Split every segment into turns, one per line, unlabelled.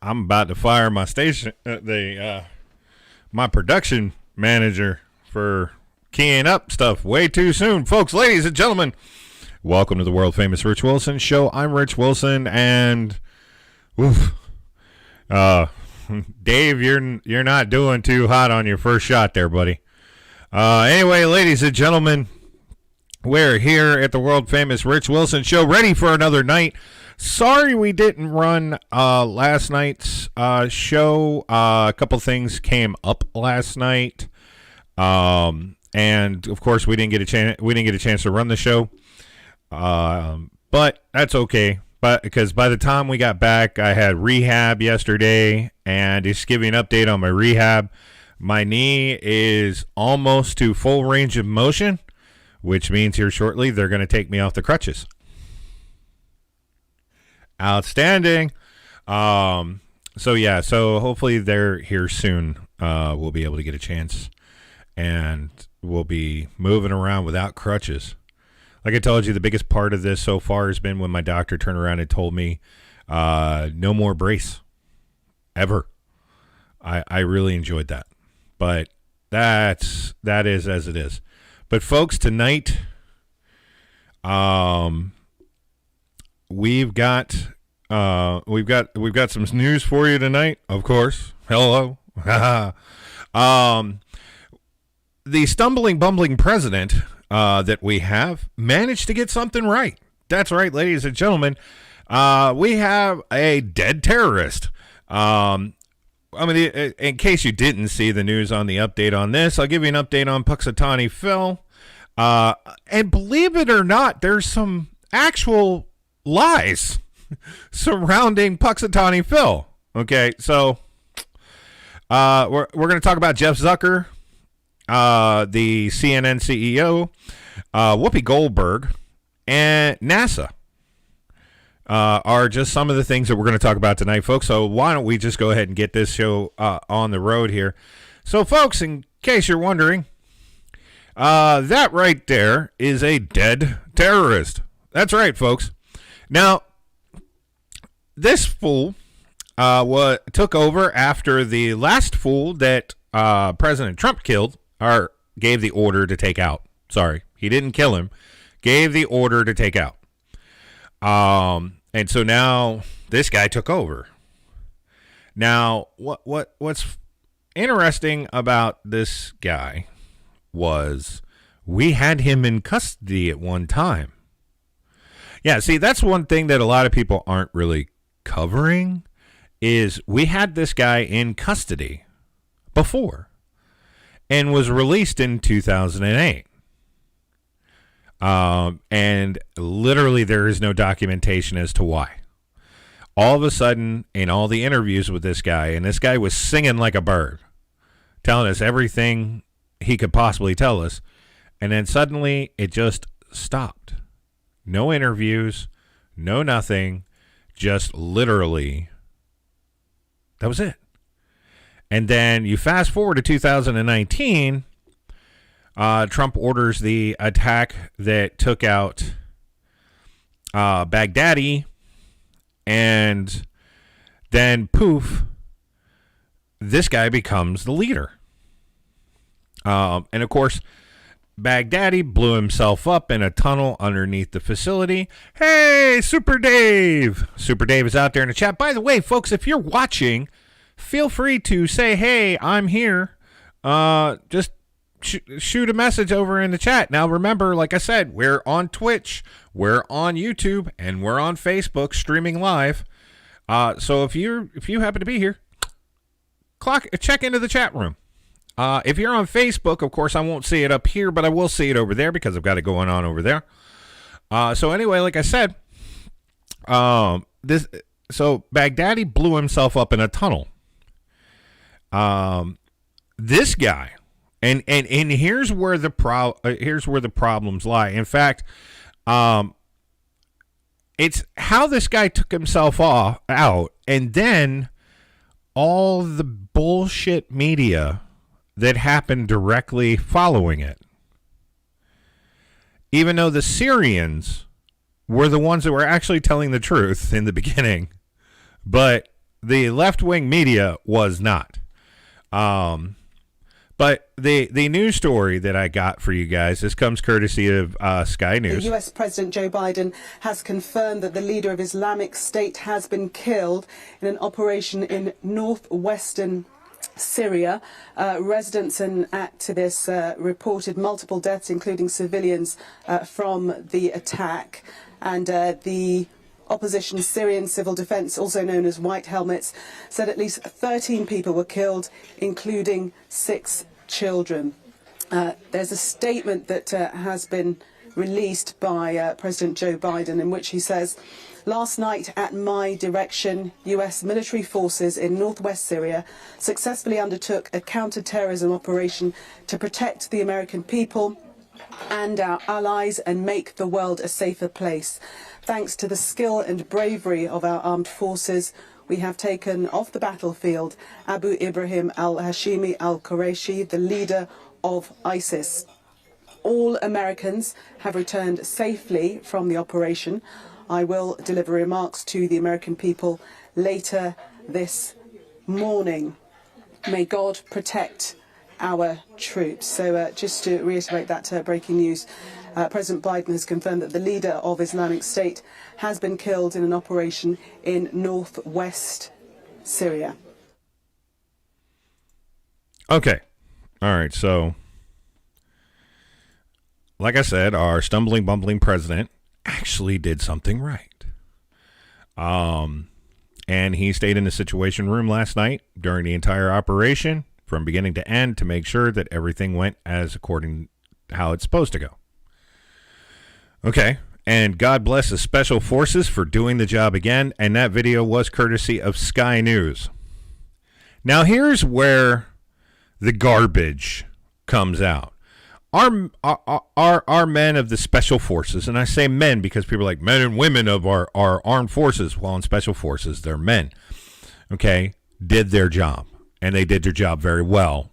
I'm about to fire my my production manager for keying up stuff way too soon. Folks, ladies and gentlemen, welcome to the world famous Rich Wilson Show. I'm Rich Wilson, and Dave, you're not doing too hot on your first shot there, buddy. Anyway, ladies and gentlemen, we're here at the world famous Rich Wilson Show, ready for another night. Sorry we didn't run last night's show. A couple things came up last night, and of course we didn't get a chance. We didn't get a chance to run the show, but that's okay. But because by the time we got back, I had rehab yesterday, and just giving an update on my rehab. My knee is almost to full range of motion, which means here shortly they're going to take me off the crutches. Outstanding. So hopefully they're here soon. We'll be able to get a chance, and we'll be moving around without crutches. Like I told you, the biggest part of this so far has been when my doctor turned around and told me no more brace ever. I really enjoyed that, but that is as it is. But folks, tonight, we've got some news for you tonight. Of course, hello. The stumbling, bumbling president that we have managed to get something right. That's right, ladies and gentlemen. We have a dead terrorist. In case you didn't see the news on the update on this, I'll give you an update on Punxsutawney Phil. And believe it or not, there's some actual lies surrounding Punxsutawney Phil. Okay, so we're going to talk about Jeff Zucker, the CNN CEO, Whoopi Goldberg, and NASA. Are just some of the things that we're going to talk about tonight, folks. So why don't we just go ahead and get this show on the road here. So, folks, in case you're wondering, that right there is a dead terrorist. That's right, folks. Now, this fool took over after the last fool that President Trump killed, or gave the order to take out. Sorry, he didn't kill him. Gave the order to take out. And so now this guy took over. Now, what's interesting about this guy was we had him in custody at one time. Yeah, see, that's one thing that a lot of people aren't really covering is we had this guy in custody before and was released in 2008. And literally there is no documentation as to why. All of a sudden, in all the interviews with this guy, and this guy was singing like a bird, telling us everything he could possibly tell us, and then suddenly it just stopped. No interviews, no nothing, just literally, that was it. And then you fast forward to 2019, Trump orders the attack that took out Baghdadi, and then poof, this guy becomes the leader. And of course, Baghdadi blew himself up in a tunnel underneath the facility. Hey, Super Dave! Super Dave is out there in the chat. By the way, folks, if you're watching, feel free to say, hey, I'm here. Just shoot a message over in the chat. Now, remember, like I said, we're on Twitch, we're on YouTube, and we're on Facebook streaming live. So if you happen to be here, check into the chat room. If you're on Facebook, of course, I won't see it up here, but I will see it over there because I've got it going on over there. So anyway, like I said, so Baghdadi blew himself up in a tunnel. This guy. And here's where the problems lie. In fact, it's how this guy took himself out, and then all the bullshit media that happened directly following it. Even though the Syrians were the ones that were actually telling the truth in the beginning, but the left-wing media was not. But the news story that I got for you guys, this comes courtesy of Sky News.
The U.S. President Joe Biden has confirmed that the leader of Islamic State has been killed in an operation in northwestern Syria. Residents and activists reported multiple deaths, including civilians, from the attack. And the opposition Syrian Civil Defense, also known as White Helmets, said at least 13 people were killed, including 6 children. There's a statement that has been released by President Joe Biden in which he says, "Last night, at my direction, U.S. military forces in northwest Syria successfully undertook a counter-terrorism operation to protect the American people and our allies and make the world a safer place. Thanks to the skill and bravery of our armed forces, we have taken off the battlefield Abu Ibrahim al-Hashimi al-Qurayshi, the leader of ISIS. All Americans have returned safely from the operation. I will deliver remarks to the American people later this morning. May God protect our troops." So just to reiterate that breaking news, President Biden has confirmed that the leader of Islamic State has been killed in an operation in northwest Syria.
Okay. All right. So, like I said, our stumbling, bumbling president actually did something right. And he stayed in the Situation Room last night during the entire operation from beginning to end to make sure that everything went as according to how it's supposed to go. Okay, and God bless the Special Forces for doing the job again, and that video was courtesy of Sky News. Now here's where the garbage comes out. Our men of the Special Forces, and I say men because people are like men and women of our armed forces. Well, in Special Forces, they're men, okay, did their job, and they did their job very well.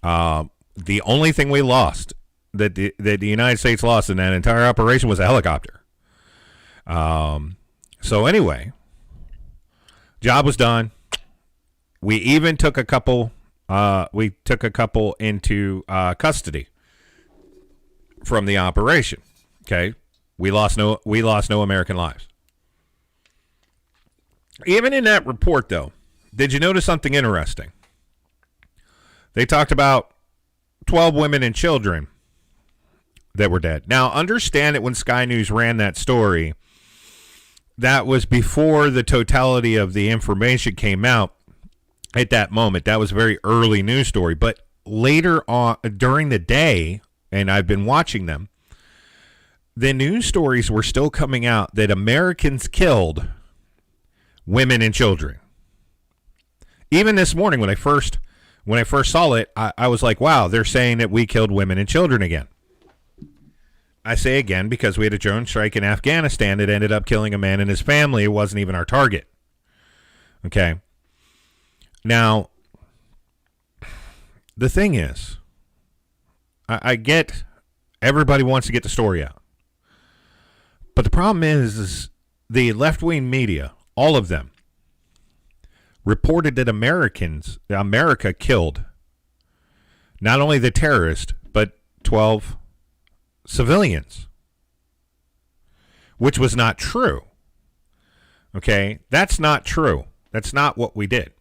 The only thing we lost, that the United States lost in that entire operation, was a helicopter. So anyway, job was done. We even took a couple. We took a couple into custody from the operation. Okay, we lost no American lives. Even in that report, though, did you notice something interesting? They talked about 12 women and children that were dead. Now, understand that when Sky News ran that story, that was before the totality of the information came out at that moment. That was a very early news story. But later on, during the day, and I've been watching them, the news stories were still coming out that Americans killed women and children. Even this morning when I first saw it, I was like, wow, they're saying that we killed women and children again. I say again because we had a drone strike in Afghanistan that ended up killing a man and his family. It wasn't even our target. Okay. Now, the thing is, I get everybody wants to get the story out. But the problem is the left-wing media, all of them, reported that America killed not only the terrorist, but 12 civilians, which was not true. Okay, that's not true. That's not what we did.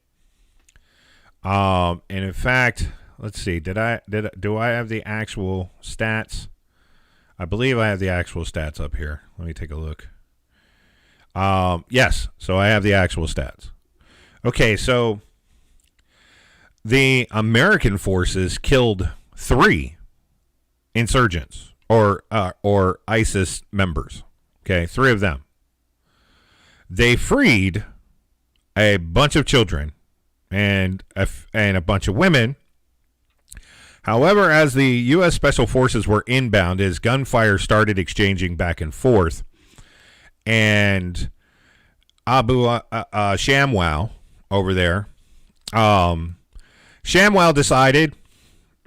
And in fact, let's see. Do I have the actual stats? I believe I have the actual stats up here. Let me take a look. Yes, so I have the actual stats. Okay, so the American forces killed 3 insurgents or ISIS members. Okay, 3 of them. They freed a bunch of children and a bunch of women. However, as the U.S. Special Forces were inbound, as gunfire started exchanging back and forth, and Abu Shamwal over there, Shamwal decided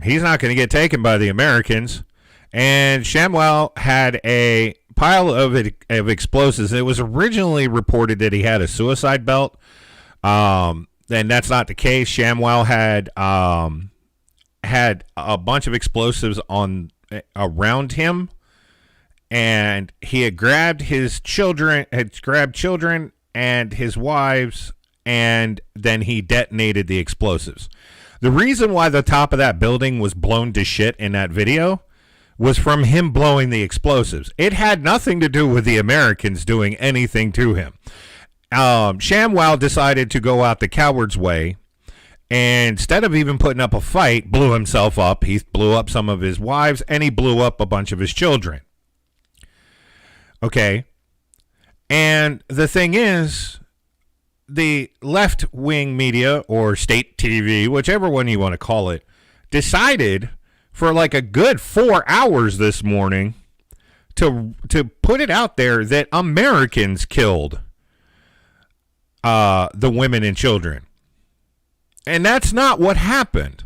he's not going to get taken by the Americans, and Shamwal had a pile of explosives. It was originally reported that he had a suicide belt, Then that's not the case. ShamWow had a bunch of explosives around him, and he had grabbed children and his wives, and then he detonated the explosives. The reason why the top of that building was blown to shit in that video was from him blowing the explosives. It had nothing to do with the Americans doing anything to him. ShamWow decided to go out the coward's way, and instead of even putting up a fight, blew himself up. He blew up some of his wives, and he blew up a bunch of his children. Okay? And the thing is, the left-wing media, or state TV, whichever one you want to call it, decided for like a good 4 hours this morning to put it out there that Americans killed the women and children. And that's not what happened.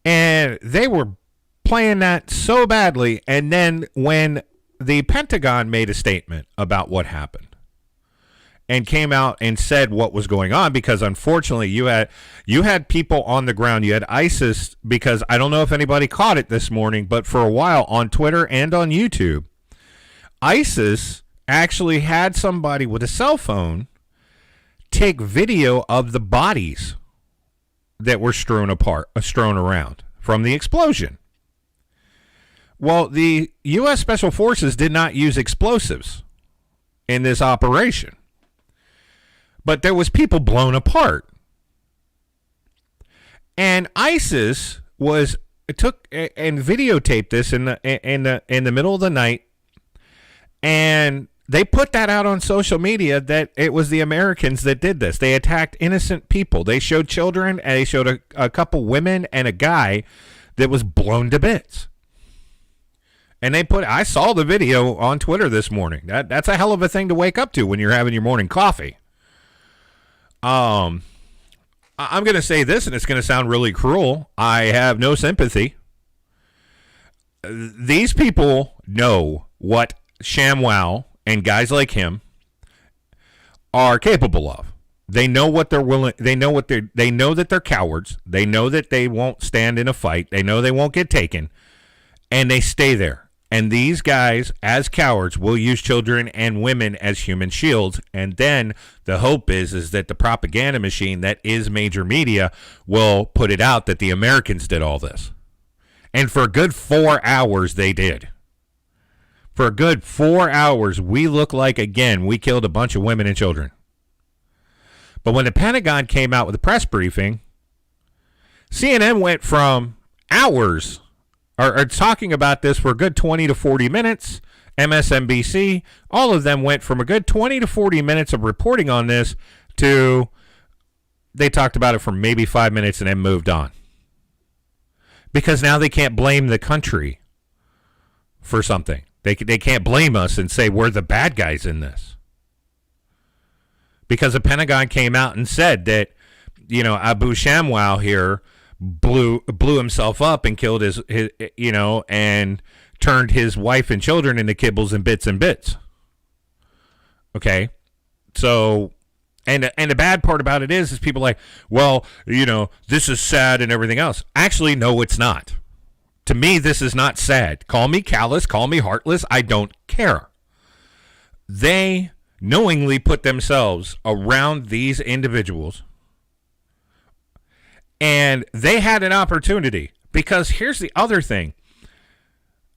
And they were playing that so badly. And then when the Pentagon made a statement about what happened and came out and said what was going on, because unfortunately you had people on the ground. You had ISIS, because I don't know if anybody caught it this morning, but for a while on Twitter and on YouTube, ISIS actually had somebody with a cell phone take video of the bodies that were strewn around from the explosion. Well, the U.S. Special Forces did not use explosives in this operation, but there was people blown apart. And ISIS took and videotaped this in the middle of the night, and they put that out on social media that it was the Americans that did this. They attacked innocent people. They showed children, and they showed a couple women and a guy that was blown to bits. And I saw the video on Twitter this morning. That's a hell of a thing to wake up to when you're having your morning coffee. I'm going to say this, and it's going to sound really cruel. I have no sympathy. These people know what ShamWow and guys like him are capable of. They know what they're willing. They know that they're cowards. They know that they won't stand in a fight. They know they won't get taken, and they stay there. And these guys, as cowards, will use children and women as human shields. And then the hope is that the propaganda machine that is major media will put it out that the Americans did all this. And for a good 4 hours, they did. For a good 4 hours, we look like, again, we killed a bunch of women and children. But when the Pentagon came out with a press briefing, CNN went from hours are talking about this for a good 20 to 40 minutes. MSNBC, all of them went from a good 20 to 40 minutes of reporting on this to they talked about it for maybe 5 minutes and then moved on. Because now they can't blame the country for something. They can't blame us and say we're the bad guys in this. Because the Pentagon came out and said that, Abu ShamWow here blew himself up and killed his and turned his wife and children into kibbles and bits. Okay, so and the bad part about it is people are like, well, this is sad and everything else. Actually, no, it's not. To me, this is not sad. Call me callous, call me heartless. I don't care. They knowingly put themselves around these individuals. And they had an opportunity, because here's the other thing.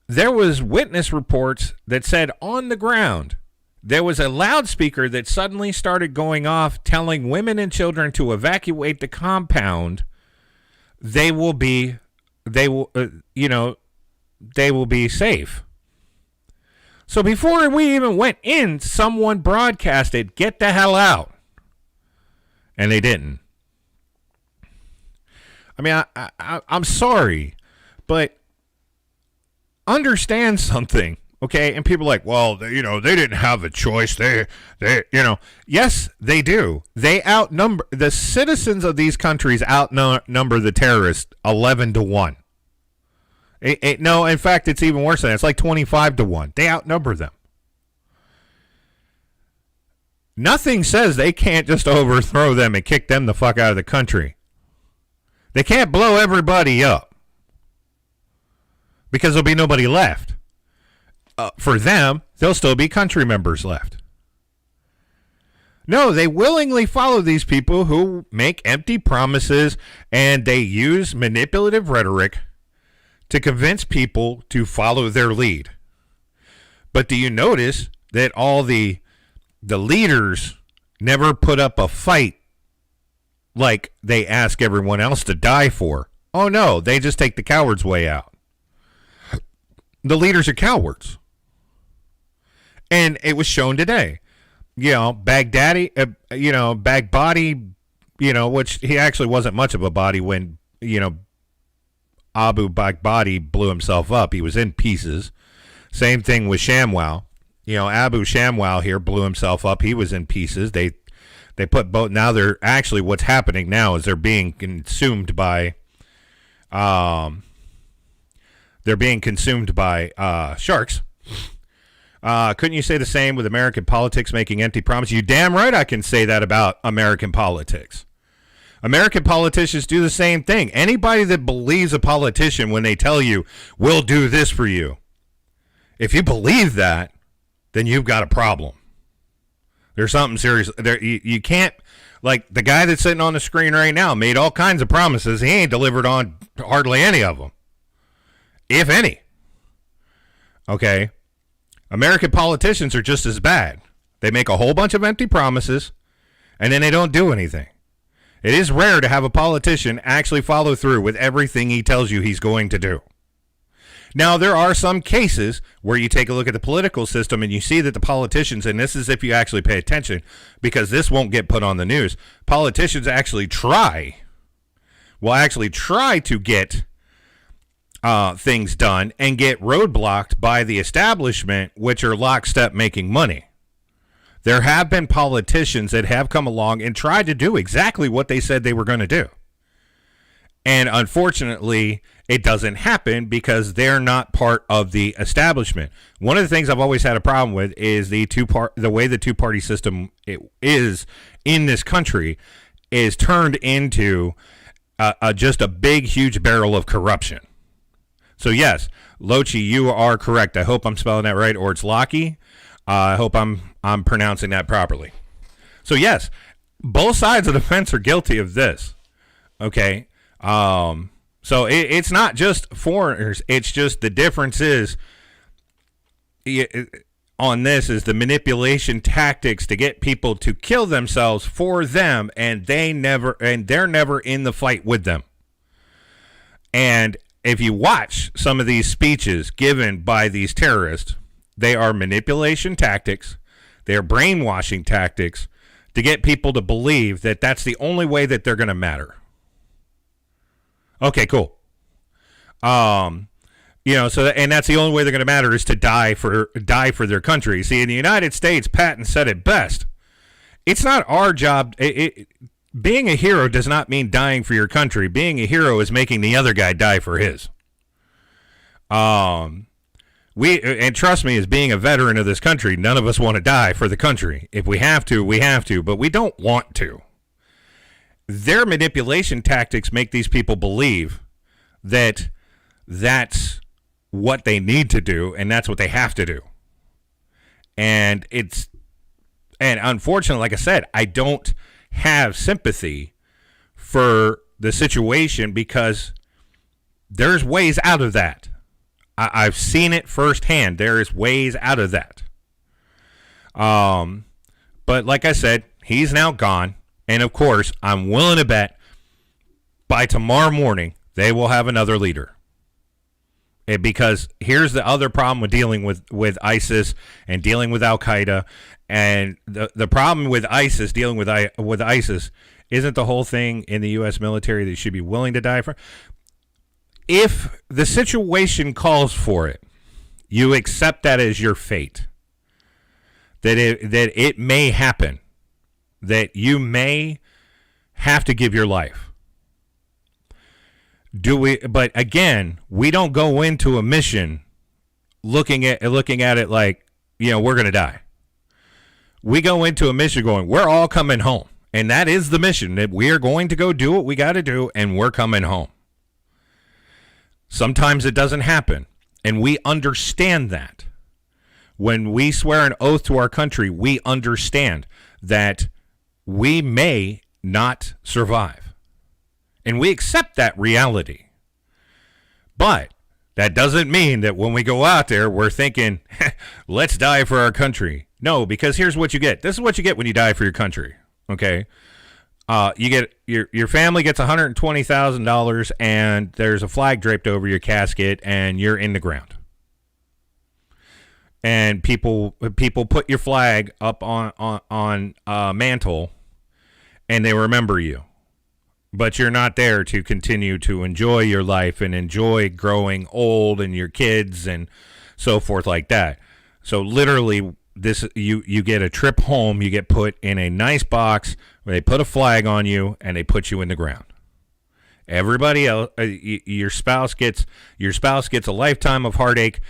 There was witness reports that said on the ground, there was a loudspeaker that suddenly started going off telling women and children to evacuate the compound. They will be safe. So before we even went in, someone broadcasted, get the hell out. And they didn't. I mean, I'm sorry, but understand something, okay? And people are like, well, they didn't have a choice. Yes, they do. They outnumber the citizens of these countries outnumber the terrorists 11-1. No, in fact, it's even worse than that. It's like 25-1. They outnumber them. nothing says they can't just overthrow them and kick them the fuck out of the country. They can't blow everybody up because there'll be nobody left. For them, there'll still be country members left. No, they willingly follow these people who make empty promises, and they use manipulative rhetoric to convince people to follow their lead. But do you notice that all the leaders never put up a fight like they ask everyone else to die for? Oh no, they just take the coward's way out. The leaders are cowards. And it was shown today. Baghdadi, Baghdadi, which he actually wasn't much of a body when, Abu Baghdadi blew himself up. He was in pieces. Same thing with Shamwal. Abu Shamwal here blew himself up. He was in pieces. They put both. Now they're actually, what's happening now is they're being consumed by, sharks. Couldn't you say the same with American politics making empty promises? You damn right I can say that about American politics. American politicians do the same thing. Anybody that believes a politician when they tell you, we'll do this for you, if you believe that, then you've got a problem. There's something serious. You can't, like the guy that's sitting on the screen right now made all kinds of promises. He ain't delivered on hardly any of them, if any. Okay. American politicians are just as bad. They make a whole bunch of empty promises, and then they don't do anything. It is rare to have a politician actually follow through with everything he tells you he's going to do. Now, there are some cases where you take a look at the political system and you see that the politicians, and this is if you actually pay attention, because this won't get put on the news, politicians actually try to get things done and get roadblocked by the establishment, which are lockstep making money. There have been politicians that have come along and tried to do exactly what they said they were going to do. And unfortunately, it doesn't happen because they're not part of the establishment. One of the things I've always had a problem with is the way the two-party system is in this country is turned into just a big, huge barrel of corruption. So yes, Lochi, you are correct. I hope I'm spelling that right, or it's Locky. I hope I'm pronouncing that properly. So yes, both sides of the fence are guilty of this. Okay, so it's not just foreigners. It's just the difference is on this is the manipulation tactics to get people to kill themselves for them, and they're never in the fight with them. And if you watch some of these speeches given by these terrorists, they are manipulation tactics. They are brainwashing tactics to get people to believe that that's the only way that they're going to matter. Okay, cool. And that's the only way they're going to matter is to die for their country. See, in the United States, Patton said it best. It's not our job. Being a hero does not mean dying for your country. Being a hero is making the other guy die for his. And trust me, as being a veteran of this country, none of us want to die for the country. If we have to, we have to, but we don't want to. Their manipulation tactics make these people believe that that's what they need to do and that's what they have to do. And unfortunately, like I said, I don't have sympathy for the situation because there's ways out of that. I've seen it firsthand. There is ways out of that. But like I said, he's now gone. And of course, I'm willing to bet by tomorrow morning, they will have another leader. Because here's the other problem with dealing with ISIS and dealing with Al-Qaeda. And the problem with ISIS, dealing with ISIS, isn't the whole thing in the U.S. military that you should be willing to die for. If the situation calls for it, you accept that as your fate. That it may happen. That you may have to give your life. But again, we don't go into a mission looking at it like, we're going to die. We go into a mission going, we're all coming home. And that is the mission, that we are going to go do what we got to do, and we're coming home. Sometimes it doesn't happen, and we understand that. When we swear an oath to our country, we understand that we may not survive. And we accept that reality. But that doesn't mean that when we go out there, we're thinking, let's die for our country. No, because here's what you get. This is what you get when you die for your country. Okay? You get your family gets $120,000, and there's a flag draped over your casket, and you're in the ground. And people put your flag up on a mantle, and they remember you. But you're not there to continue to enjoy your life and enjoy growing old and your kids and so forth like that. So literally, this you get a trip home. You get put in a nice box where they put a flag on you and they put you in the ground. Everybody else, your spouse gets a lifetime of heartache,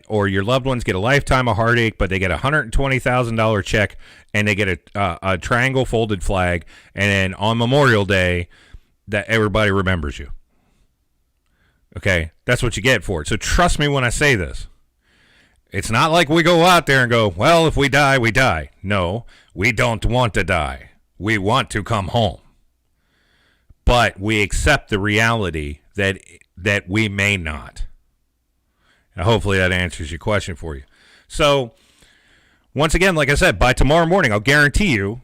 or your loved ones get a lifetime of heartache, but they get a $120,000 check and they get a triangle folded flag, and then on Memorial Day, that everybody remembers you. Okay, that's what you get for it. So trust me when I say this. It's not like we go out there and go, well, if we die, we die. No, we don't want to die. We want to come home. But we accept the reality that we may not. Hopefully that answers your question for you. So, once again, like I said, by tomorrow morning, I'll guarantee you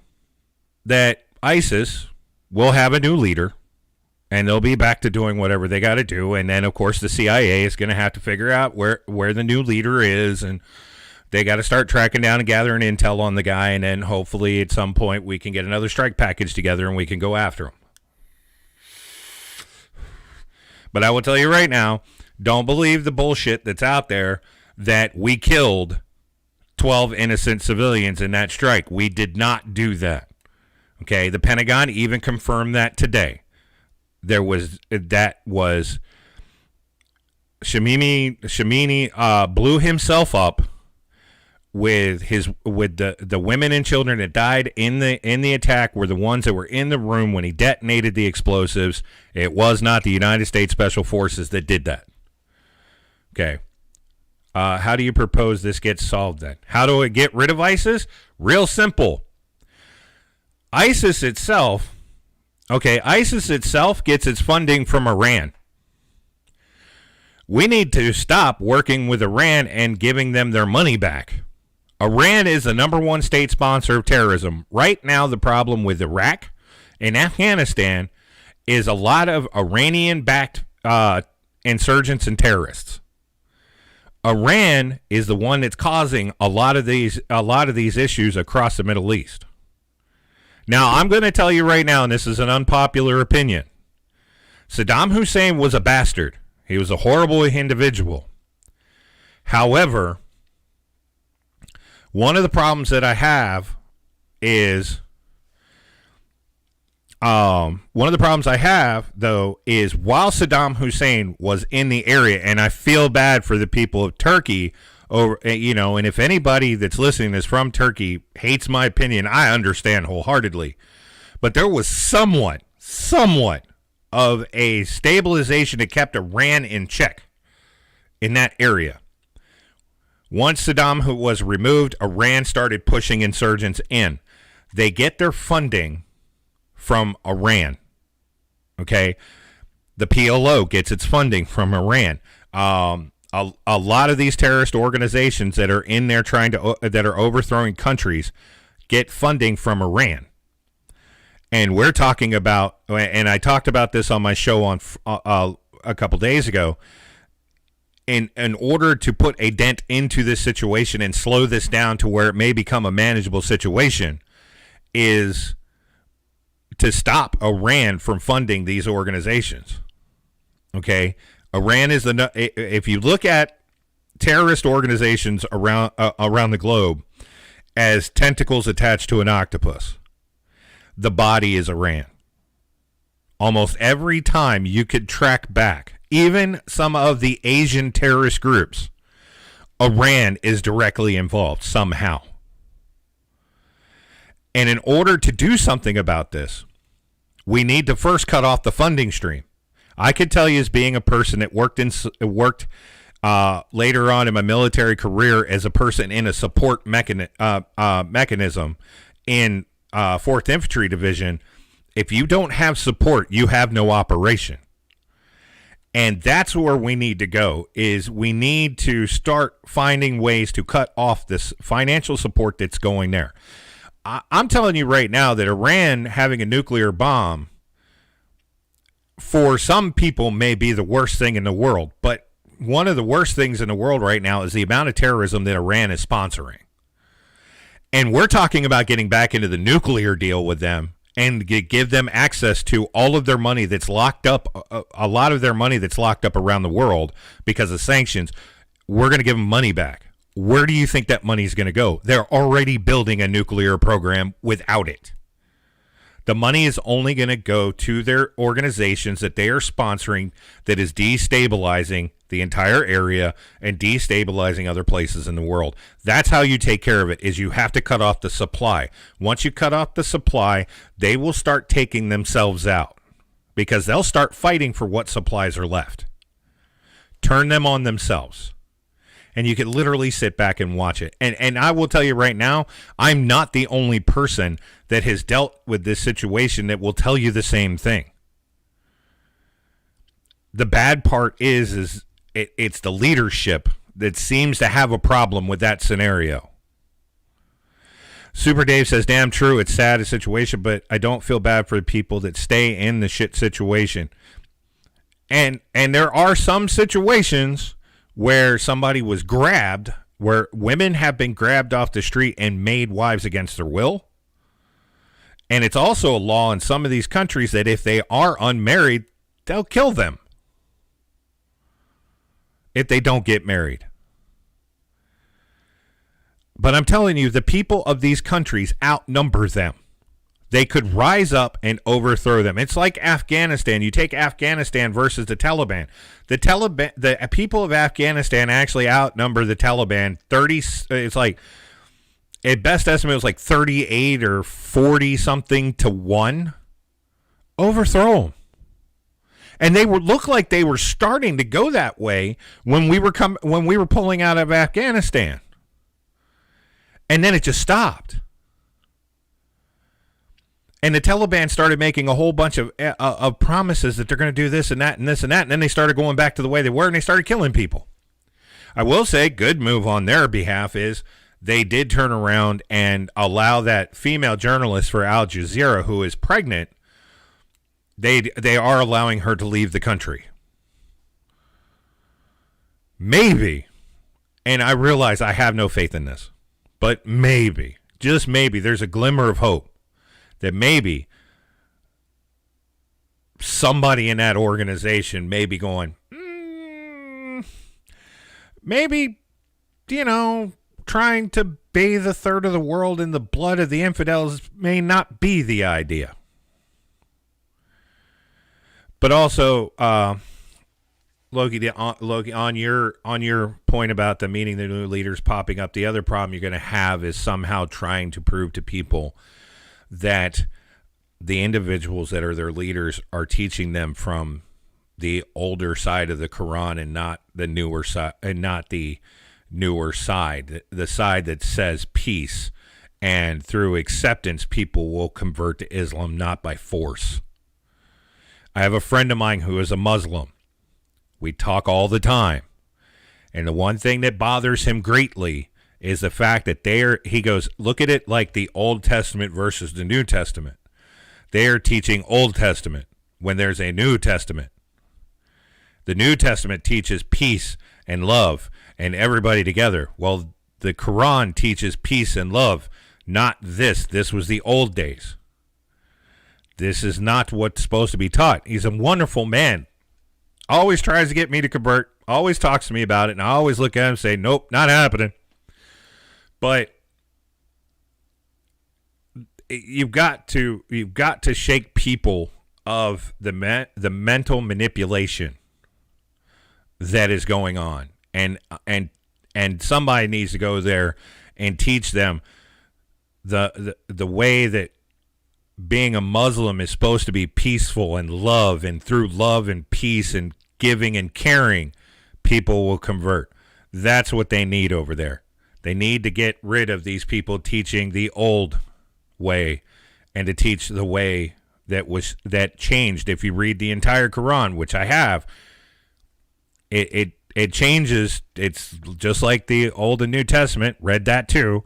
that ISIS will have a new leader, and they'll be back to doing whatever they got to do. And then, of course, the CIA is going to have to figure out where the new leader is, and they got to start tracking down and gathering intel on the guy, and then hopefully at some point we can get another strike package together and we can go after him. But I will tell you right now, don't believe the bullshit that's out there that we killed 12 innocent civilians in that strike. We did not do that. Okay, the Pentagon even confirmed that today. Shamini blew himself up with the women and children that died in the attack were the ones that were in the room when he detonated the explosives. It was not the United States Special Forces that did that. Okay. How do you propose this gets solved then? How do I get rid of ISIS? Real simple. ISIS itself gets its funding from Iran. We need to stop working with Iran and giving them their money back. Iran is the number one state sponsor of terrorism. Right now, the problem with Iraq and Afghanistan is a lot of Iranian-backed insurgents and terrorists. Iran is the one that's causing a lot of these issues across the Middle East. Now, I'm going to tell you right now, and this is an unpopular opinion, Saddam Hussein was a bastard. He was a horrible individual. However, one of the problems that I have is while Saddam Hussein was in the area, and I feel bad for the people of Turkey, and if anybody that's listening is from Turkey hates my opinion, I understand wholeheartedly. But there was somewhat of a stabilization that kept Iran in check in that area. Once Saddam was removed, Iran started pushing insurgents in. They get their funding from Iran. Okay? The PLO gets its funding from Iran. A lot of these terrorist organizations that are in there that are overthrowing countries get funding from Iran. And we're talking about, and I talked about this on my show on a couple days ago, in order to put a dent into this situation and slow this down to where it may become a manageable situation, is to stop Iran from funding these organizations. Okay? Iran is if you look at terrorist organizations around the globe as tentacles attached to an octopus, the body is Iran. Almost every time you could track back, even some of the Asian terrorist groups, Iran is directly involved somehow. And in order to do something about this, we need to first cut off the funding stream. I could tell you, as being a person that worked later on in my military career as a person in a support mechanism in 4th Infantry Division, if you don't have support, you have no operation. And that's where we need to go, is we need to start finding ways to cut off this financial support that's going there. I'm telling you right now that Iran having a nuclear bomb, for some people, may be the worst thing in the world. But one of the worst things in the world right now is the amount of terrorism that Iran is sponsoring. And we're talking about getting back into the nuclear deal with them and give them access to all of their money that's locked up, a lot of their money that's locked up around the world because of sanctions. We're going to give them money back. Where do you think that money is going to go? They're already building a nuclear program without it. The money is only going to go to their organizations that they are sponsoring that is destabilizing the entire area and destabilizing other places in the world. That's how you take care of it, is you have to cut off the supply. Once you cut off the supply, they will start taking themselves out because they'll start fighting for what supplies are left. Turn them on themselves. And you can literally sit back and watch it. And I will tell you right now, I'm not the only person that has dealt with this situation that will tell you the same thing. The bad part is it's the leadership that seems to have a problem with that scenario. Super Dave says, damn true, it's sad a situation, but I don't feel bad for the people that stay in the shit situation. And there are some situations where somebody was grabbed, where women have been grabbed off the street and made wives against their will. And it's also a law in some of these countries that if they are unmarried, they'll kill them if they don't get married. But I'm telling you, the people of these countries outnumber them. They could rise up and overthrow them. It's like Afghanistan. You take Afghanistan versus the Taliban. The people of Afghanistan actually outnumber the Taliban 30. It's like, at best estimate, it was like 38 or 40 something to 1. Overthrow them. And they would look like they were starting to go that way when we were pulling out of Afghanistan. And then it just stopped. And the Taliban started making a whole bunch of promises that they're going to do this and that and this and that. And then they started going back to the way they were, and they started killing people. I will say, good move on their behalf is they did turn around and allow that female journalist for Al Jazeera who is pregnant. They are allowing her to leave the country. Maybe, and I realize I have no faith in this, but maybe, just maybe, there's a glimmer of hope that maybe somebody in that organization may be going, maybe, trying to bathe a third of the world in the blood of the infidels may not be the idea. But also, Loki, on your point about the meeting the new leaders popping up, the other problem you're going to have is somehow trying to prove to people that the individuals that are their leaders are teaching them from the older side of the Quran and not the newer side, the side that says peace, and through acceptance people will convert to Islam, not by force. I have a friend of mine who is a Muslim. We talk all the time, and the one thing that bothers him greatly is the fact that he goes, look at it like the Old Testament versus the New Testament. They are teaching Old Testament when there's a New Testament. The New Testament teaches peace and love and everybody together. Well, the Quran teaches peace and love, not this. This was the old days. This is not what's supposed to be taught. He's a wonderful man. Always tries to get me to convert. Always talks to me about it. And I always look at him and say, nope, not happening. But you've got to shake people of the mental manipulation that is going on, and somebody needs to go there and teach them the way that being a Muslim is supposed to be peaceful and love, and through love and peace and giving and caring, people will convert. That's what they need over there. They need to get rid of these people teaching the old way and to teach the way that changed. If you read the entire Quran, which I have, it changes. It's just like the Old and New Testament. Read that too.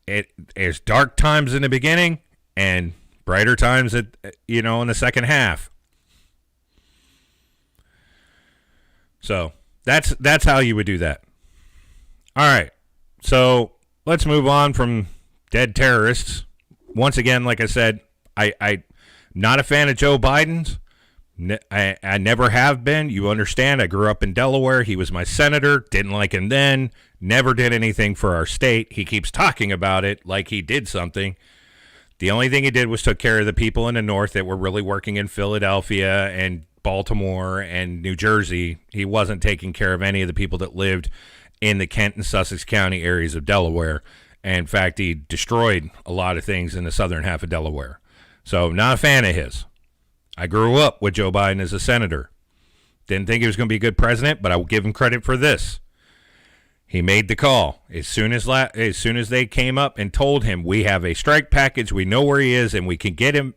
There's dark times in the beginning and brighter times in the second half. So that's how you would do that. All right. So let's move on from dead terrorists. Once again, like I said, I'm not a fan of Joe Biden's. I never have been. You understand, I grew up in Delaware. He was my senator. Didn't like him then. Never did anything for our state. He keeps talking about it like he did something. The only thing he did was took care of the people in the north that were really working in Philadelphia and Baltimore and New Jersey. He wasn't taking care of any of the people that lived in the Kent and Sussex County areas of Delaware. And in fact, he destroyed a lot of things in the southern half of Delaware. So not a fan of his. I grew up with Joe Biden as a senator. Didn't think he was going to be a good president, but I will give him credit for this. He made the call. As soon as they came up and told him, we have a strike package, we know where he is, and we can get him,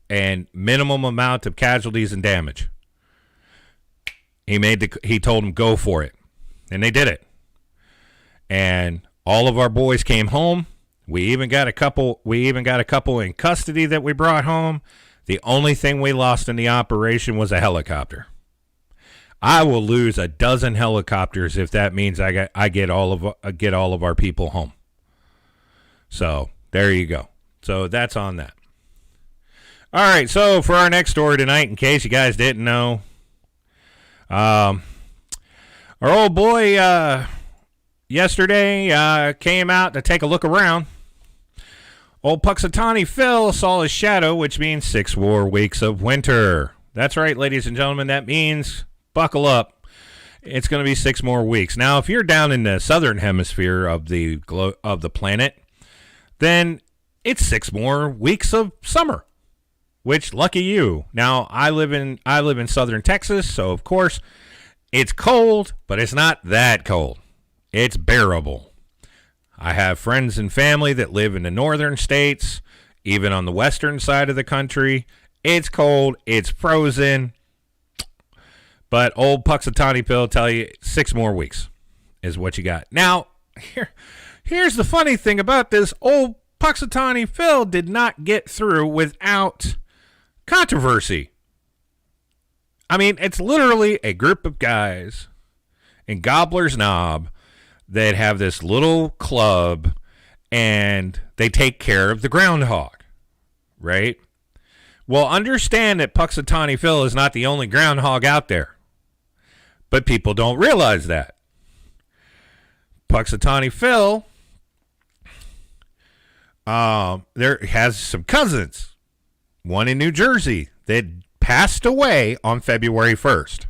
and minimum amount of casualties and damage. He told him, go for it. And they did it. And all of our boys came home. We even got a couple in custody that we brought home. The only thing we lost in the operation was a helicopter. I will lose a dozen helicopters if that means I get all of our people home. So there you go. So that's on that. All right. So for our next story tonight, in case you guys didn't know, our old boy yesterday came out to take a look around. Old Puxatawny Phil saw his shadow, which means 6 more weeks of winter. That's right, ladies and gentlemen. That means buckle up. It's going to be 6 more weeks. Now, if you're down in the southern hemisphere of the planet, then it's 6 more weeks of summer. Which, lucky you. Now, I live in southern Texas, so of course it's cold, but it's not that cold. It's bearable. I have friends and family that live in the northern states, even on the western side of the country. It's cold. It's frozen. But old Puxatawny Phil will tell you 6 more weeks is what you got. Now, here's the funny thing about this. Old Puxatawny Phil did not get through without controversy. I mean, it's literally a group of guys in Gobbler's Knob that have this little club, and they take care of the groundhog, right? Well, understand that Puxatawny Phil is not the only groundhog out there, but people don't realize that. Puxatawny Phil there has some cousins, one in New Jersey that passed away on February 1st.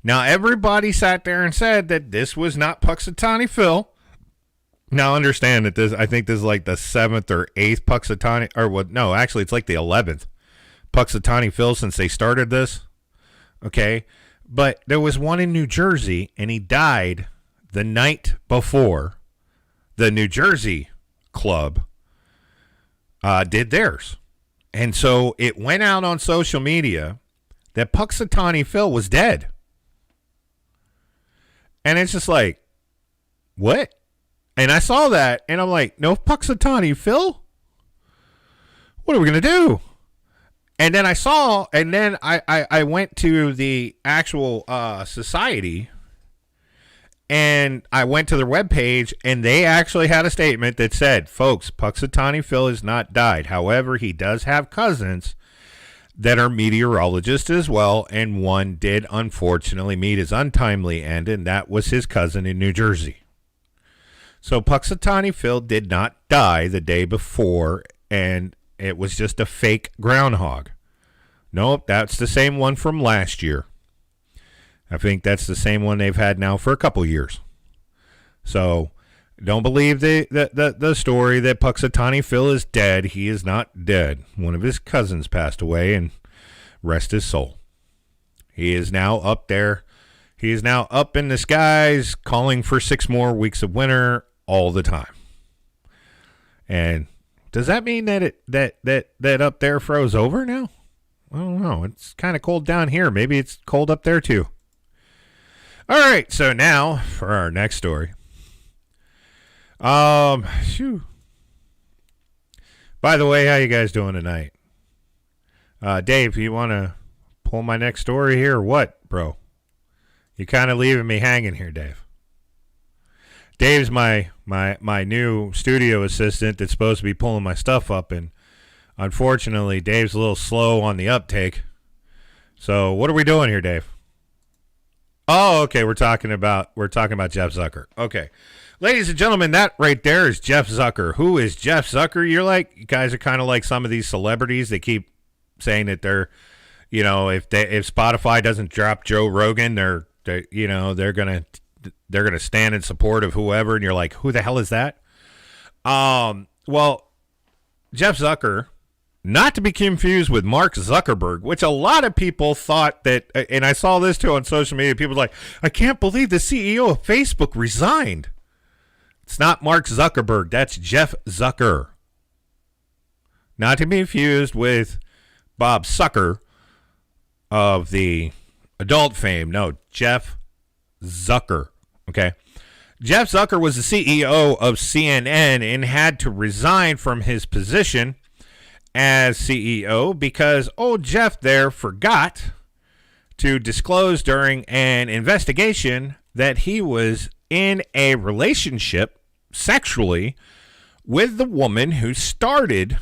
Now, everybody sat there and said that this was not Puxatawny Phil. Now, understand that I think this is like the 7th or 8th Puxatawny, or what? No, actually, it's like the 11th Puxatawny Phil since they started this. Okay, but there was one in New Jersey, and he died the night before the New Jersey club did theirs, and so it went out on social media that Puxatawny Phil was dead. And it's just like, what? And I saw that, and I'm like, no Puxatawny Phil? What are we going to do? And then I went to the actual society, and I went to their webpage, and they actually had a statement that said, folks, Puxatawny Phil has not died. However, he does have cousins that are meteorologists as well, and one did unfortunately meet his untimely end, and that was his cousin in New Jersey. So Puxatawny Phil did not die the day before, and it was just a fake groundhog. Nope, that's the same one from last year. I think that's the same one they've had now for a couple years. So Don't believe the story that Puxatawny Phil is dead. He is not dead. One of his cousins passed away, and rest his soul. He is now up there. He is now up in the skies, calling for 6 more weeks of winter all the time. And does that mean that that up there froze over now? I don't know. It's kind of cold down here. Maybe it's cold up there too. All right, so now for our next story. Phew. By the way, how you guys doing tonight? Dave, you want to pull my next story here or what, bro? You kind of leaving me hanging here, Dave. Dave's my new studio assistant that's supposed to be pulling my stuff up, and unfortunately, Dave's a little slow on the uptake. So, what are we doing here, Dave? Oh, okay. We're talking about Jeff Zucker. Okay. Ladies and gentlemen, that right there is Jeff Zucker. Who is Jeff Zucker? You guys are kind of like some of these celebrities. They keep saying that they're, if Spotify doesn't drop Joe Rogan, they're gonna stand in support of whoever, and you're like, who the hell is that? Well, Jeff Zucker, not to be confused with Mark Zuckerberg, which a lot of people thought that, and I saw this too on social media. People were like, I can't believe the CEO of Facebook resigned. It's not Mark Zuckerberg. That's Jeff Zucker. Not to be confused with Bob Sucker of the adult fame. No, Jeff Zucker. Okay. Jeff Zucker was the CEO of CNN and had to resign from his position as CEO because old Jeff there forgot to disclose during an investigation that he was in a relationship sexually with the woman who started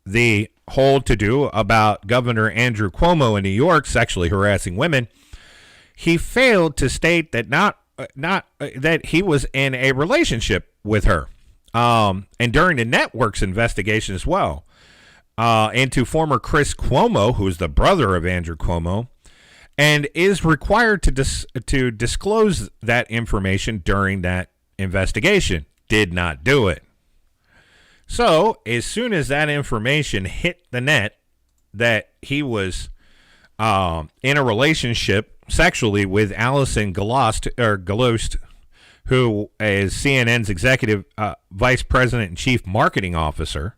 the whole to-do about Governor Andrew Cuomo in New York sexually harassing women. He failed to state that that he was in a relationship with her. And during the network's investigation as well, into former Chris Cuomo, who is the brother of Andrew Cuomo, and is required to disclose that information during that investigation. Did not do it. So, as soon as that information hit the net that he was in a relationship sexually with Allison Galost, who is CNN's executive vice president and chief marketing officer,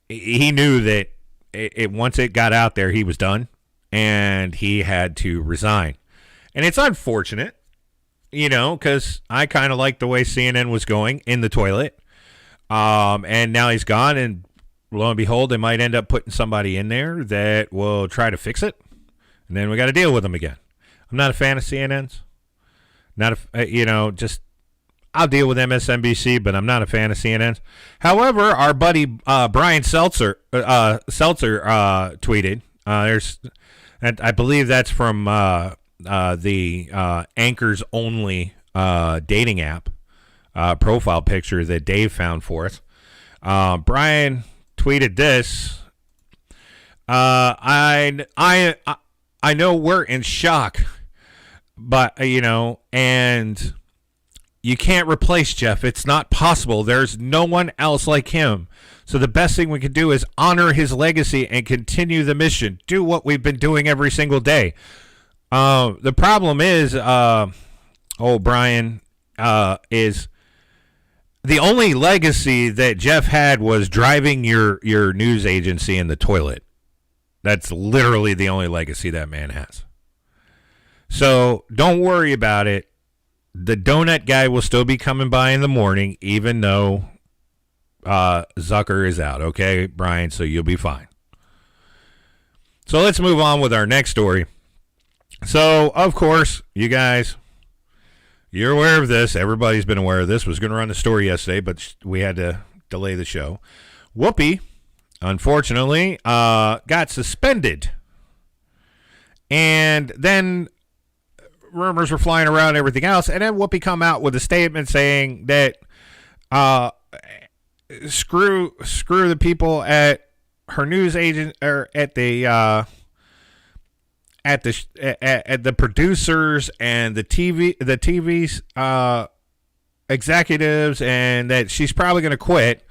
he knew that once it got out there, he was done, and he had to resign. And it's unfortunate, because I kind of liked the way CNN was going in the toilet. And now he's gone, and lo and behold, they might end up putting somebody in there that will try to fix it. And then we got to deal with them again. I'm not a fan of CNN's. I'll deal with MSNBC, but I'm not a fan of CNN's. However, our buddy Brian Seltzer tweeted. I believe that's from the Anchors Only dating app profile picture that Dave found for us. Brian tweeted this. I know we're in shock, but and you can't replace Jeff. It's not possible. There's no one else like him. So the best thing we can do is honor his legacy and continue the mission. Do what we've been doing every single day. The problem is, Brian, is the only legacy that Jeff had was driving your news agency in the toilet. That's literally the only legacy that man has. So don't worry about it. The donut guy will still be coming by in the morning, even though Zucker is out. Okay, Brian, so you'll be fine. So let's move on with our next story. So, of course, you guys, you're aware of this. Everybody's been aware of this. Was going to run the story yesterday, but we had to delay the show. Whoopi, unfortunately, got suspended. And then rumors were flying around and everything else. And then Whoopi come out with a statement saying that screw the people at her news agent or at the producers and the TV's executives and that she's probably going to quit.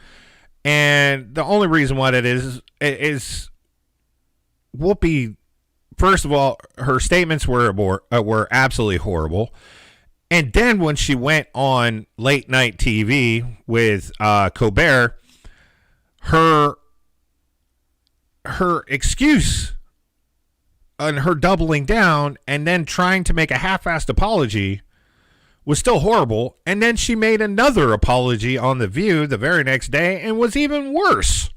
And the only reason why that is Whoopi. First of all, her statements were absolutely horrible. And then when she went on late night TV with Colbert, her excuse and her doubling down and then trying to make a half-assed apology was still horrible. And then she made another apology on The View the very next day and was even worse.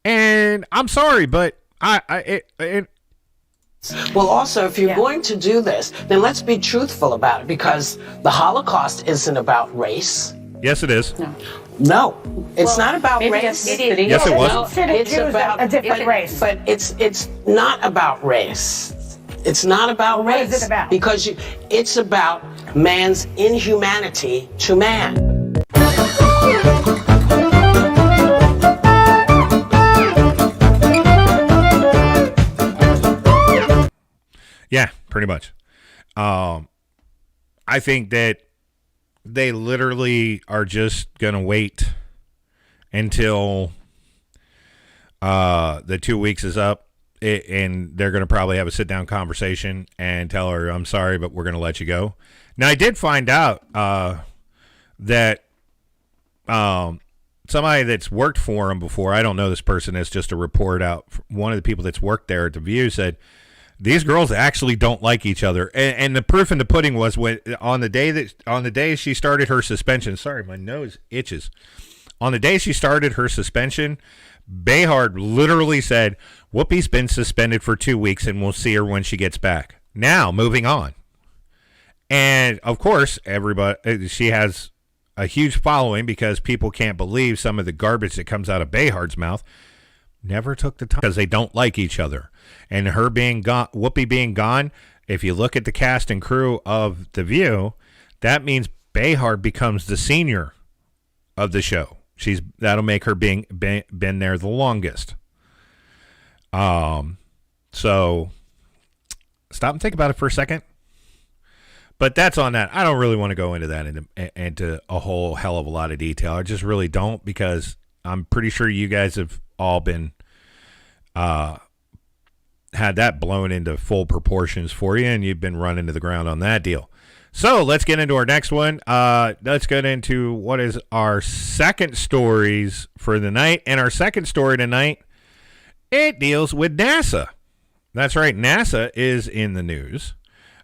And I'm sorry, but
well, also, if you're going to do this, then let's be truthful about it, because the Holocaust isn't about race.
Yes, it is.
No, it's not about race.
Yes, it was.
It's about
a different race.
But it's not about race. It's not about race.
What is it about?
Because it's about man's inhumanity to man.
Yeah, pretty much. I think that they literally are just going to wait until the 2 weeks is up, and they're going to probably have a sit-down conversation and tell her, I'm sorry, but we're going to let you go. Now, I did find out that somebody that's worked for him before, I don't know this person, it's just a report out. One of the people that's worked there at The View said, these girls actually don't like each other, and the proof in the pudding was when on the day she started her suspension. Sorry, my nose itches. On the day she started her suspension, Behar literally said, "Whoopi's been suspended for 2 weeks, and we'll see her when she gets back." Now, moving on, and of course, she has a huge following because people can't believe some of the garbage that comes out of Behar's mouth. Never took the time because they don't like each other. And her being gone, Whoopi being gone, if you look at the cast and crew of The View, that means Behar becomes the senior of the show. That'll make her been there the longest. So stop and think about it for a second. But that's on that. I don't really want to go into that into a whole hell of a lot of detail. I just really don't, because I'm pretty sure you guys have all been had that blown into full proportions for you, and you've been run into the ground on that deal. So let's get into our next one. Let's get into what is our second stories for the night. And our second story tonight, it deals with NASA. That's right, NASA is in the news.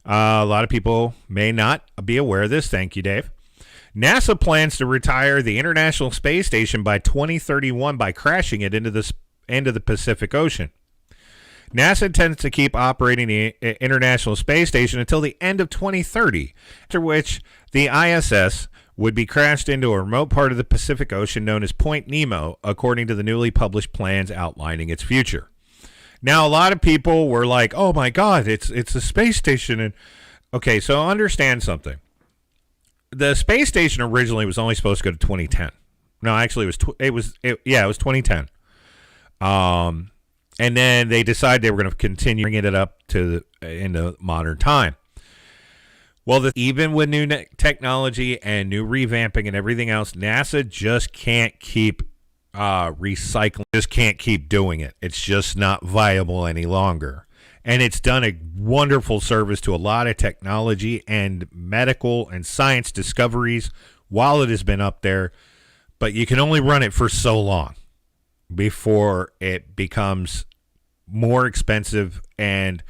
A lot of people may not be aware of this. Thank you, Dave. NASA plans to retire the International Space Station by 2031 by crashing it into the Pacific Ocean. NASA intends to keep operating the International Space Station until the end of 2030, after which the ISS would be crashed into a remote part of the Pacific Ocean known as Point Nemo, according to the newly published plans outlining its future. Now, a lot of people were like, "Oh my God, it's a space station." And okay, so understand something. The space station originally was only supposed to go to 2010. No, actually, it was 2010. And then they decided they were going to continue bringing it up to into modern time. Well, even with new technology and new revamping and everything else, NASA just can't keep recycling. Just can't keep doing it. It's just not viable any longer. And it's done a wonderful service to a lot of technology and medical and science discoveries while it has been up there. But you can only run it for so long before it becomes more expensive and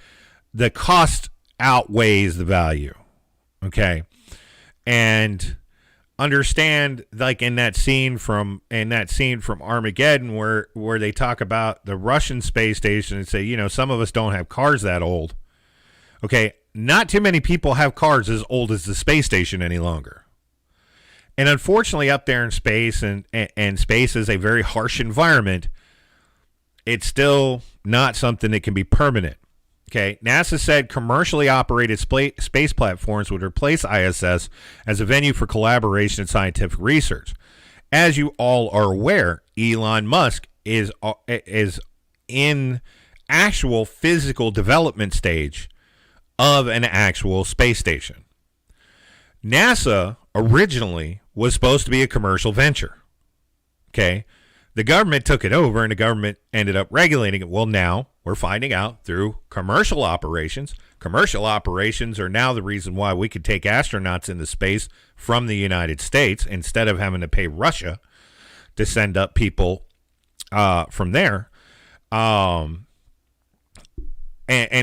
the cost outweighs the value. Okay. And understand, like in that scene from Armageddon where they talk about the Russian space station and say, some of us don't have cars that old. Okay. Not too many people have cars as old as the space station any longer. And unfortunately, up there in space, and space is a very harsh environment, it's still not something that can be permanent. Okay, NASA said commercially operated space platforms would replace ISS as a venue for collaboration and scientific research. As you all are aware, Elon Musk is in actual physical development stage of an actual space station. NASA originally was supposed to be a commercial venture. Okay. The government took it over and the government ended up regulating it. Well, now we're finding out through commercial operations. Commercial operations are now the reason why we could take astronauts into space from the United States instead of having to pay Russia to send up people from there. And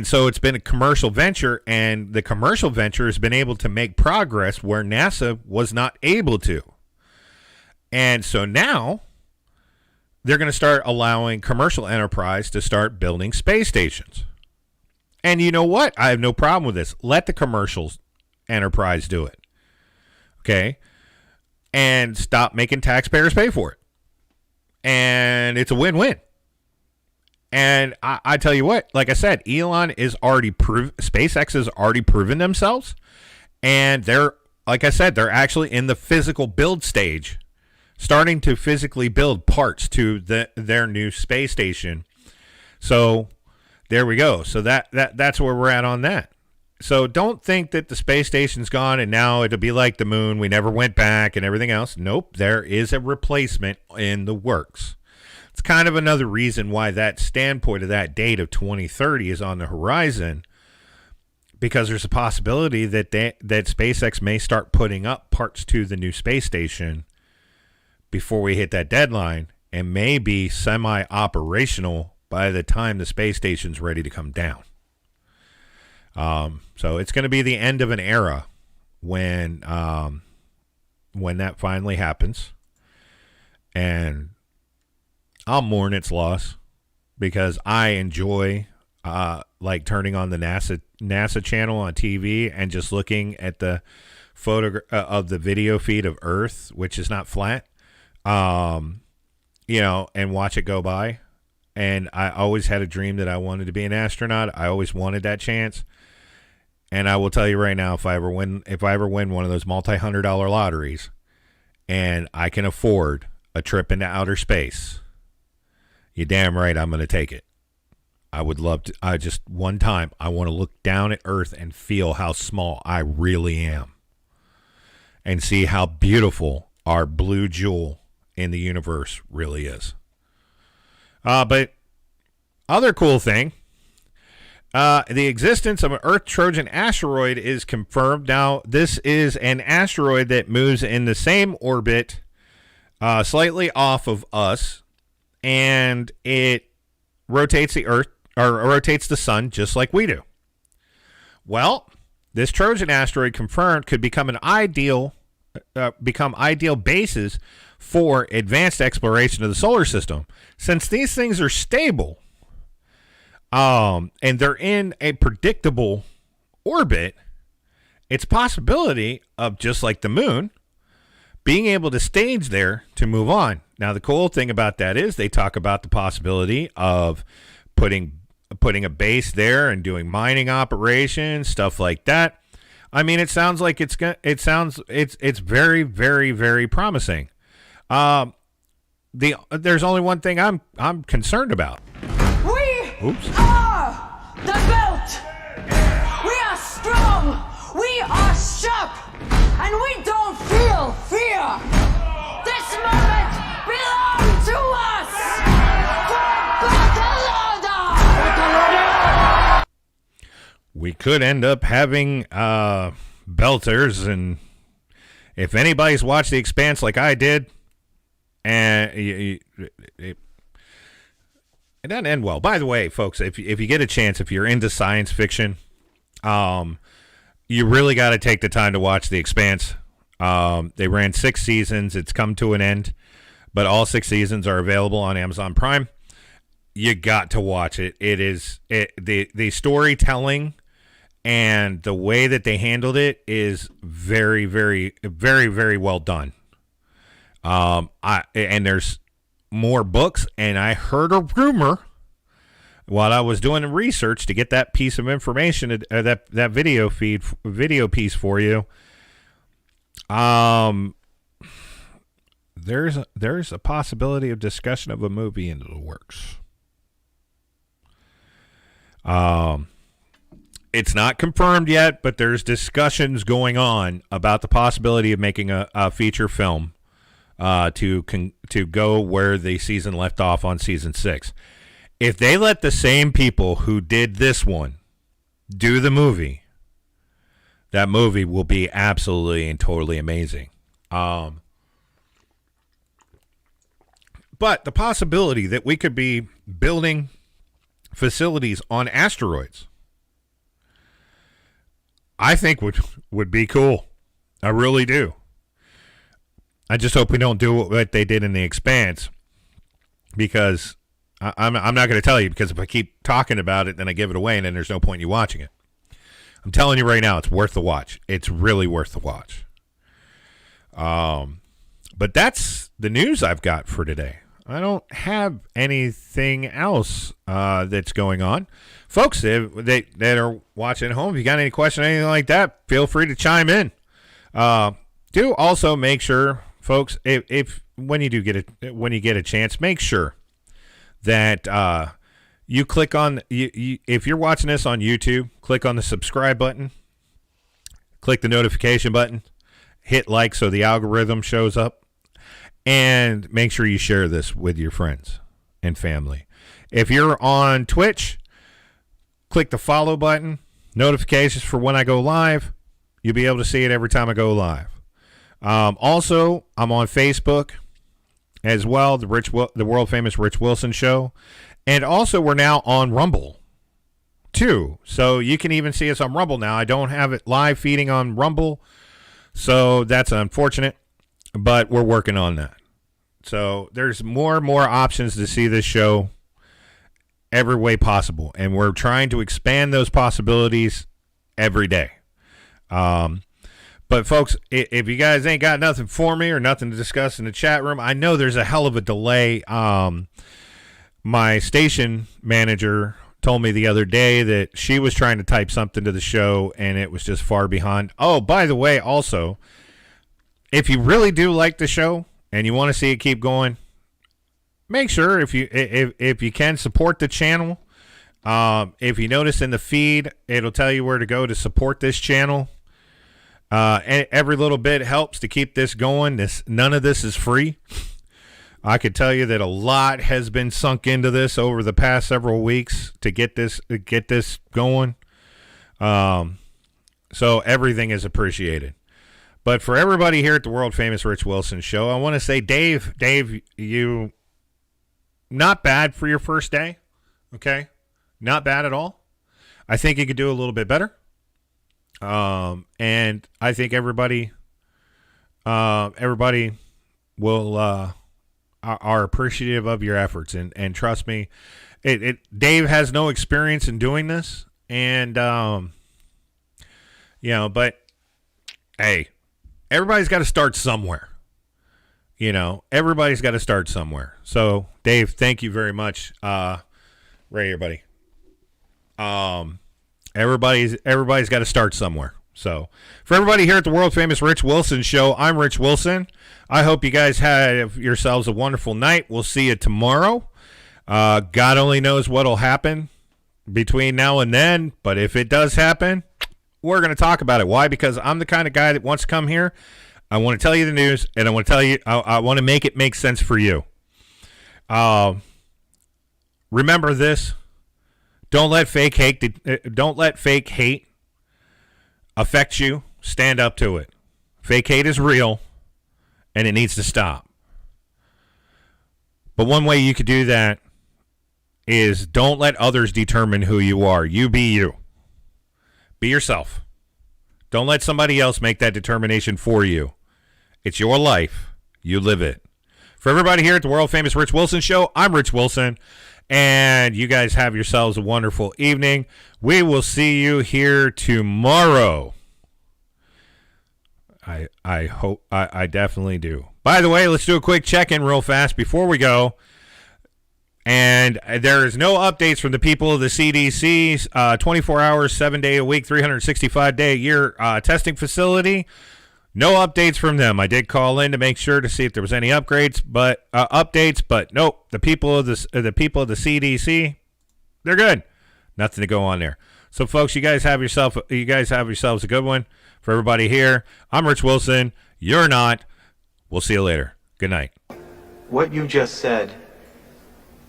so it's been a commercial venture, and the commercial venture has been able to make progress where NASA was not able to. And so now they're going to start allowing commercial enterprise to start building space stations. And you know what? I have no problem with this. Let the commercial enterprise do it. Okay? And stop making taxpayers pay for it. And it's a win-win. And I tell you what, like I said, Elon is already SpaceX has already proven themselves. And they're, like I said, they're actually in the physical build stage, starting to physically build parts to their new space station. So there we go. So that's where we're at on that. So don't think that the space station's gone and now it'll be like the moon. We never went back and everything else. Nope. There is a replacement in the works. It's kind of another reason why that standpoint of that date of 2030 is on the horizon, because there's a possibility that that SpaceX may start putting up parts to the new space station before we hit that deadline and may be semi-operational by the time the space station's ready to come down. So it's going to be the end of an era when that finally happens. And I'll mourn its loss because I enjoy like turning on the NASA channel on TV and just looking at the photo of the video feed of Earth, which is not flat, and watch it go by. And I always had a dream that I wanted to be an astronaut. I always wanted that chance. And I will tell you right now, if I ever win one of those multi-$100 lotteries and I can afford a trip into outer space, you're damn right I'm going to take it. I would love to. One time, I want to look down at Earth and feel how small I really am and see how beautiful our blue jewel in the universe really is. But other cool thing, the existence of an Earth Trojan asteroid is confirmed. Now, this is an asteroid that moves in the same orbit, slightly off of us, and it rotates the Earth, or rotates the sun, just like we do. Well, this Trojan asteroid confirmed could become ideal bases for advanced exploration of the solar system. Since these things are stable, and they're in a predictable orbit, it's a possibility of, just like the moon, being able to stage there to move on. Now, the cool thing about that is they talk about the possibility of putting a base there and doing mining operations, stuff like that. I mean, it sounds like it's very, very, very promising. There's only one thing I'm concerned about.
We are the belt. We are strong. We are sharp, and we don't feel fear. This moment belongs to us.
We could end up having belters, and if anybody's watched The Expanse like I did, and it doesn't end well. By the way, folks, if you get a chance, if you're into science fiction, you really got to take the time to watch The Expanse. They ran 6 seasons. It's come to an end, but all 6 seasons are available on Amazon Prime. You got to watch it. The storytelling and the way that they handled it is very, very, very, very well done. And there's more books, and I heard a rumor while I was doing the research to get that piece of information, that video piece for you. There's a possibility of discussion of a movie into the works. It's not confirmed yet, but there's discussions going on about the possibility of making a feature film to go where the season left off on season 6. If they let the same people who did this one do the movie, that movie will be absolutely and totally amazing. But the possibility that we could be building facilities on asteroids, I think would be cool. I really do. I just hope we don't do what they did in The Expanse, because I'm not going to tell you, because if I keep talking about it, then I give it away, and then there's no point in you watching it. I'm telling you right now, it's worth the watch. It's really worth the watch. But that's the news I've got for today. I don't have anything else that's going on. Folks that are watching at home, if you got any question or anything like that, feel free to chime in. Do also make sure, folks, if when you get a chance, make sure that you click on, if you're watching this on YouTube, click on the subscribe button, click the notification button, hit like so the algorithm shows up, and make sure you share this with your friends and family. If you're on Twitch, click the follow button, notifications for when I go live. You'll be able to see it every time I go live. Also, I'm on Facebook as well, the world famous Rich Wilson Show. And also, we're now on Rumble, too. So you can even see us on Rumble now. I don't have it live feeding on Rumble, so that's unfortunate, but we're working on that. So there's more and more options to see this show every way possible, and we're trying to expand those possibilities every day. But, folks, if you guys ain't got nothing for me or nothing to discuss in the chat room, I know there's a hell of a delay. My station manager told me the other day that she was trying to type something to the show, and it was just far behind. Oh, by the way, also, if you really do like the show and you want to see it keep going, make sure if you can support the channel. If you notice in the feed, it'll tell you where to go to support this channel. And every little bit helps to keep this going. None of this is free. I could tell you that a lot has been sunk into this over the past several weeks to get this going. So everything is appreciated. But for everybody here at the world famous Rich Wilson Show, I want to say, Dave, you not bad for your first day. Okay, not bad at all. I think you could do a little bit better. And I think everybody will are appreciative of your efforts, and trust me, Dave has no experience in doing this, and but hey, everybody's got to start somewhere. Everybody's got to start somewhere. So, Dave, thank you very much. Right here, buddy. Everybody's got to start somewhere. So, for everybody here at the world famous Rich Wilson Show, I'm Rich Wilson. I hope you guys have yourselves a wonderful night. We'll see you tomorrow. God only knows what'll happen between now and then, but if it does happen, we're going to talk about it. Why? Because I'm the kind of guy that wants to come here. I want to tell you the news, and I want to tell you, I want to make it make sense for you. Remember this. Don't let fake hate affect you. Stand up to it. Fake hate is real, and it needs to stop. But one way you could do that is don't let others determine who you are. You be you. Be yourself. Don't let somebody else make that determination for you. It's your life. You live it. For everybody here at the world famous Rich Wilson Show, I'm Rich Wilson. And you guys have yourselves a wonderful evening. We will see you here tomorrow. I hope, I definitely do. By the way, let's do a quick check-in real fast before we go. And there is no updates from the people of the CDC's 24 hours, 7 day a week, 365 day a year testing facility. No updates from them. I did call in to make sure to see if there was any updates, but nope. The people of the CDC, they're good. Nothing to go on there. So, folks, you guys have yourselves a good one. For everybody here, I'm Rich Wilson. You're not. We'll see you later. Good night.
What you just said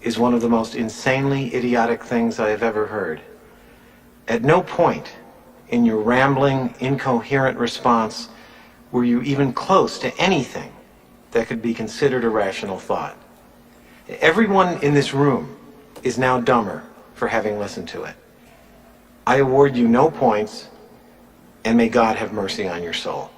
is one of the most insanely idiotic things I have ever heard. At no point in your rambling, incoherent response were you even close to anything that could be considered a rational thought. Everyone in this room is now dumber for having listened to it. I award you no points, and may God have mercy on your soul.